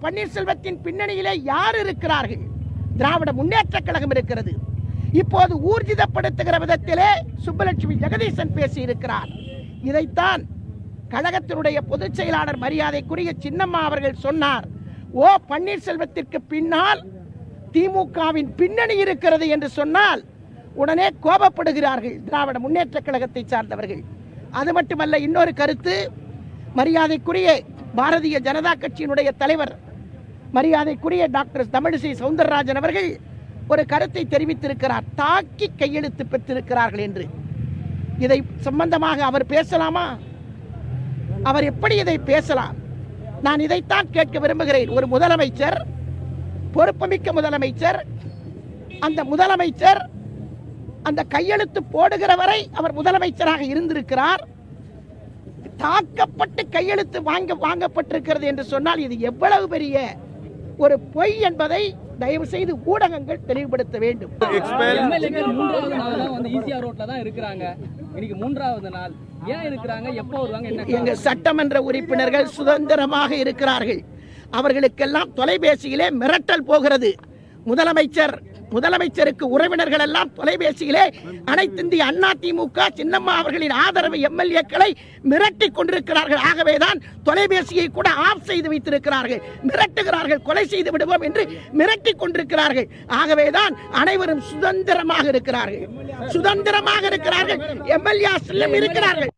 பன்னீர்செல்வத்தின் பின்னணியிலே யார் இருக்கிறார்கள்? திராவிட முன்னேற்ற கழகம் இருக்கிறது. இப்போது ஊர்ஜிதப்படுத்துகிற விதத்திலே சுப்பலட்சுமி ஜெகதீசன் பேசியிருக்கிறார். இதைத்தான் கழகத்தினுடைய பொதுச் செயலாளர் மரியாதைக்குரிய சின்னம்மா அவர்கள் சொன்னார். ஓ பன்னீர்செல்வத்திற்கு பின்னால் திமுகவின் பின்னணி இருக்கிறது என்று சொன்னால் உடனே கோபப்படுகிறார்கள் திராவிட முன்னேற்ற கழகத்தை சார்ந்தவர்கள். அது மட்டுமல்ல, இன்னொரு கருத்து, மரியாதைக்குரிய பாரதிய ஜனதா கட்சியினுடைய தலைவர் மரியாதைக்குரிய டாக்டர் தமிழிசை சவுந்தரராஜன் அவர்கள் ஒரு கருத்தை தெரிவித்திருக்கிறார். தாக்கி கையெழுத்து பெற்றிருக்கிறார்கள் என்று. இதை சம்பந்தமாக அவர் பேசலாமா? அவர் எப்படி இதை பேசலாம்? நான் இதைத்தான் கேட்க விரும்புகிறேன். ஒரு முதலமைச்சர், பொறுப்புமிக்க முதலமைச்சர், அந்த முதலமைச்சர் அந்த கையெழுத்து போடுகிற வரை அவர் முதலமைச்சராக இருந்திருக்கிறார். தாக்கப்பட்டு கையெழுத்து வாங்கப்பட்டிருக்கிறது என்று சொன்னால் இது எவ்வளவு பெரிய ஒரு பொய் என்பதை தயவு செய்து ஊடகங்கள் தெளிவுபடுத்த வேண்டும். எங்க சட்டமன்ற உறுப்பினர்கள் சுதந்திரமாக இருக்கிறார்கள். அவர்களுக்கெல்லாம் தொலைபேசியிலே மிரட்டல் போகிறது. முதலமைச்சருக்கு உறவினர்கள் எல்லாம் தொலைபேசியிலே அனைத்து இந்திய அண்ணா திமுக சின்னம்மா அவர்களின் ஆதரவு எம்எல்ஏக்களை மிரட்டி கொண்டிருக்கிறார்கள். ஆகவேதான் தொலைபேசியை கூட ஆஃப் செய்து வைத்திருக்கிறார்கள். மிரட்டுகிறார்கள், கொலை செய்து விடுவோம் என்று மிரட்டி கொண்டிருக்கிறார்கள். ஆகவேதான் அனைவரும் சுதந்திரமாக இருக்கிறார்கள். எம்எல்ஏ இருக்கிறார்கள்.